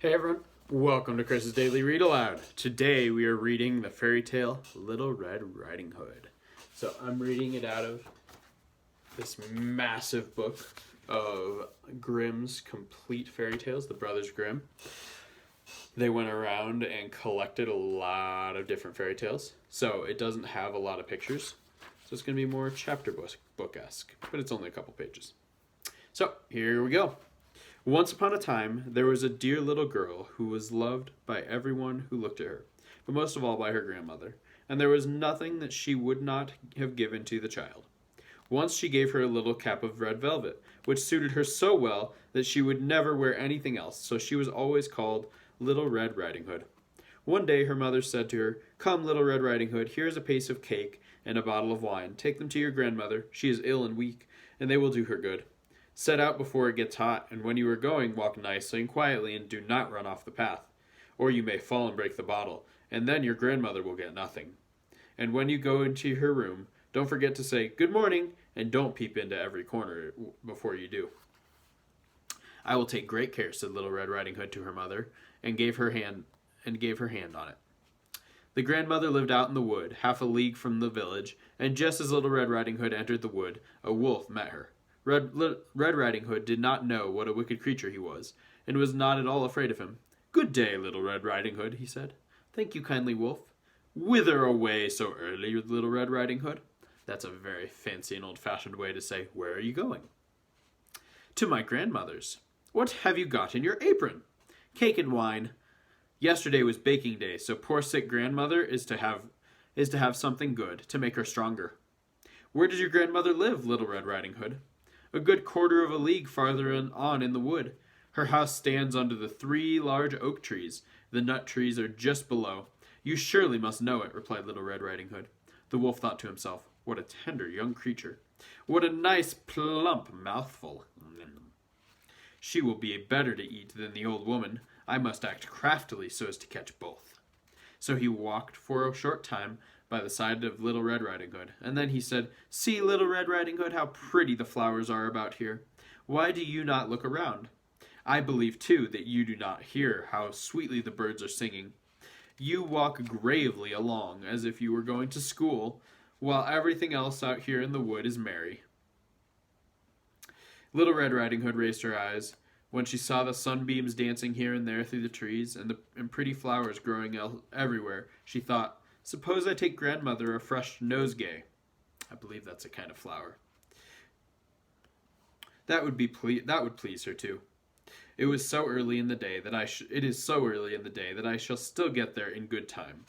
Hey everyone, welcome to Chris's Daily Read Aloud. Today we are reading the fairy tale Little Red Riding Hood. So I'm reading it out of this massive book of Grimm's complete fairy tales, the Brothers Grimm. They went around and collected a lot of different fairy tales, so it doesn't have a lot of pictures. So it's going to be more chapter book-esque, but it's only a couple pages. So here we go. Once upon a time, there was a dear little girl who was loved by everyone who looked at her, but most of all by her grandmother, and there was nothing that she would not have given to the child. Once she gave her a little cap of red velvet, which suited her so well that she would never wear anything else, so she was always called Little Red Riding Hood. One day her mother said to her, "Come, Little Red Riding Hood, here is a piece of cake and a bottle of wine. Take them to your grandmother. She is ill and weak, and they will do her good. Set out before it gets hot, and when you are going, walk nicely and quietly, and do not run off the path, or you may fall and break the bottle, and then your grandmother will get nothing. And when you go into her room, don't forget to say, 'Good morning,' and don't peep into every corner before you do." "I will take great care," said Little Red Riding Hood to her mother, and gave her hand on it. The grandmother lived out in the wood, half a league from the village, and just as Little Red Riding Hood entered the wood, a wolf met her. Red Riding Hood did not know what a wicked creature he was, and was not at all afraid of him. "Good day, Little Red Riding Hood," he said. "Thank you kindly, wolf." "Whither away so early, Little Red Riding Hood?" That's a very fancy and old-fashioned way to say, "Where are you going?" "To my grandmother's." "What have you got in your apron?" "Cake and wine. Yesterday was baking day, so poor sick grandmother is to have something good, to make her stronger." "Where does your grandmother live, Little Red Riding Hood?" "A good quarter of a league farther on in the wood. Her house stands under the 3 large oak trees. The nut trees are just below. You surely must know it," replied Little Red Riding Hood. The wolf thought to himself, "What a tender young creature. What a nice plump mouthful. She will be better to eat than the old woman. I must act craftily so as to catch both." So he walked for a short time by the side of Little Red Riding Hood, and then he said, "See, Little Red Riding Hood, how pretty the flowers are about here. Why do you not look around? I believe, too, that you do not hear how sweetly the birds are singing. You walk gravely along, as if you were going to school, while everything else out here in the wood is merry." Little Red Riding Hood raised her eyes. When she saw the sunbeams dancing here and there through the trees, and pretty flowers growing everywhere, she thought, "Suppose I take grandmother a fresh nosegay." I believe that's a kind of flower. That would please her too. It is so early in the day that I shall still get there in good time.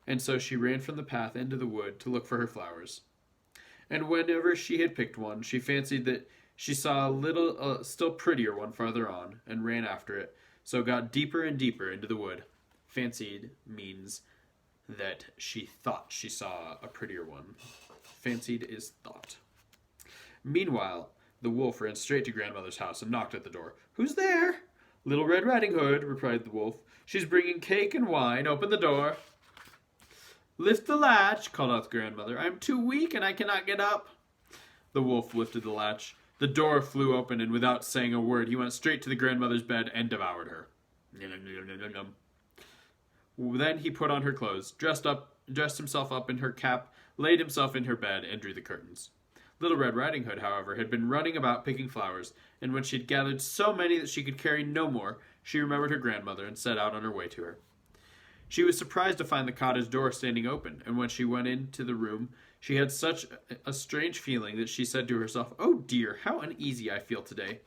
And so she ran from the path into the wood to look for her flowers. And whenever she had picked one, she fancied that she saw a still prettier one farther on, and ran after it, so got deeper and deeper into the wood. Fancied means that she thought she saw a prettier one. Fancied is thought. Meanwhile, the wolf ran straight to grandmother's house and knocked at the door. "Who's there?" "Little Red Riding Hood," replied the wolf. "She's bringing cake and wine. Open the door." "Lift the latch," called out the grandmother. "I am too weak and I cannot get up." The wolf lifted the latch. The door flew open, and without saying a word, he went straight to the grandmother's bed and devoured her. Then he put on her clothes, dressed himself up in her cap, laid himself in her bed, and drew the curtains. Little Red Riding Hood, however, had been running about picking flowers, and when she had gathered so many that she could carry no more, she remembered her grandmother and set out on her way to her. She was surprised to find the cottage door standing open, and when she went into the room, she had such a strange feeling that she said to herself, "Oh dear, how uneasy I feel today.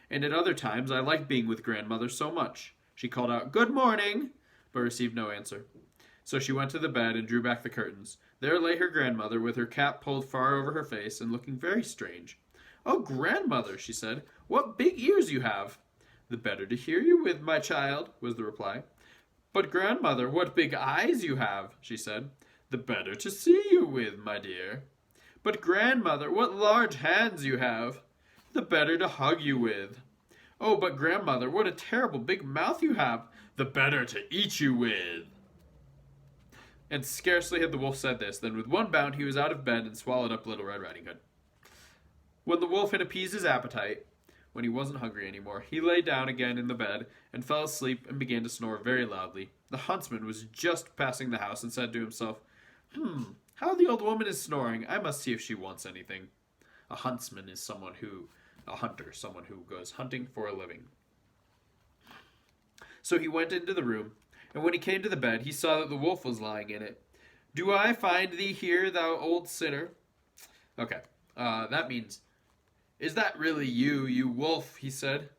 And at other times I like being with grandmother so much." She called out, "Good morning," but received no answer. So she went to the bed and drew back the curtains. There lay her grandmother with her cap pulled far over her face and looking very strange. "Oh, grandmother," she said, "what big ears you have." "The better to hear you with, my child," was the reply. "But grandmother, what big eyes you have," she said. "The better to see you with, my dear." "But grandmother, what large hands you have." "The better to hug you with." "Oh, but grandmother, what a terrible big mouth you have." "The better to eat you with." And scarcely had the wolf said this, than with one bound he was out of bed and swallowed up Little Red Riding Hood. When the wolf had appeased his appetite, when he wasn't hungry anymore, he lay down again in the bed and fell asleep and began to snore very loudly. The huntsman was just passing the house and said to himself, how the old woman is snoring. I must see if she wants anything. A huntsman is a hunter, someone who goes hunting for a living. So he went into the room, and when he came to the bed, he saw that the wolf was lying in it. Do I find thee here, thou old sinner? Okay, that means, is that really you, you wolf? He said.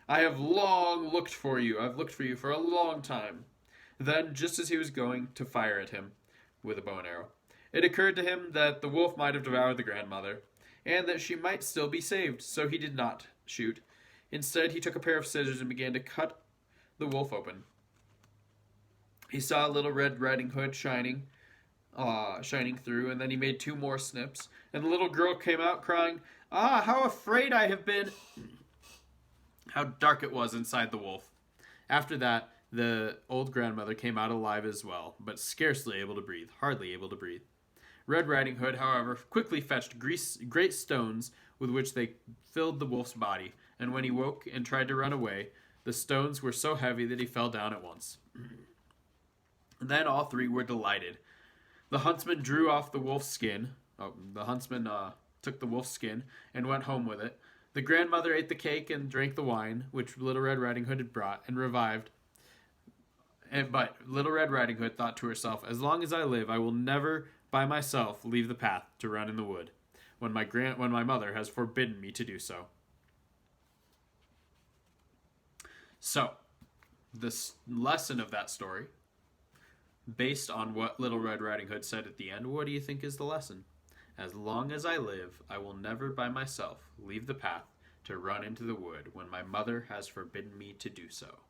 I have long looked for you. I've looked for you for a long time. Then, just as he was going to fire at him with a bow and arrow, it occurred to him that the wolf might have devoured the grandmother, and that she might still be saved, so he did not shoot. Instead, he took a pair of scissors and began to cut the wolf open. He saw Little Red Riding Hood shining through, and then he made 2 more snips, and the little girl came out crying, "Ah, how afraid I have been!" How dark it was inside the wolf. After that, the old grandmother came out alive as well, but scarcely able to breathe, hardly able to breathe. Red Riding Hood, however, quickly fetched great stones with which they filled the wolf's body, and when he woke and tried to run away, the stones were so heavy that he fell down at once. Then all 3 were delighted. The huntsman drew off the wolf's skin. The huntsman took the wolf's skin and went home with it. The grandmother ate the cake and drank the wine, which Little Red Riding Hood had brought, and revived. But Little Red Riding Hood thought to herself, as long as I live, I will never by myself leave the path to run in the wood, when my mother has forbidden me to do so. So, this lesson of that story, based on what Little Red Riding Hood said at the end, what do you think is the lesson? As long as I live, I will never by myself leave the path to run into the wood when my mother has forbidden me to do so.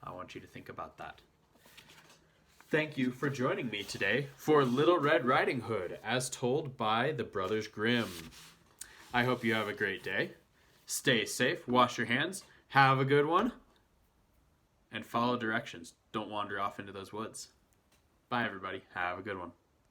I want you to think about that. Thank you for joining me today for Little Red Riding Hood, as told by the Brothers Grimm. I hope you have a great day. Stay safe, wash your hands, have a good one, and follow directions. Don't wander off into those woods. Bye, everybody. Have a good one.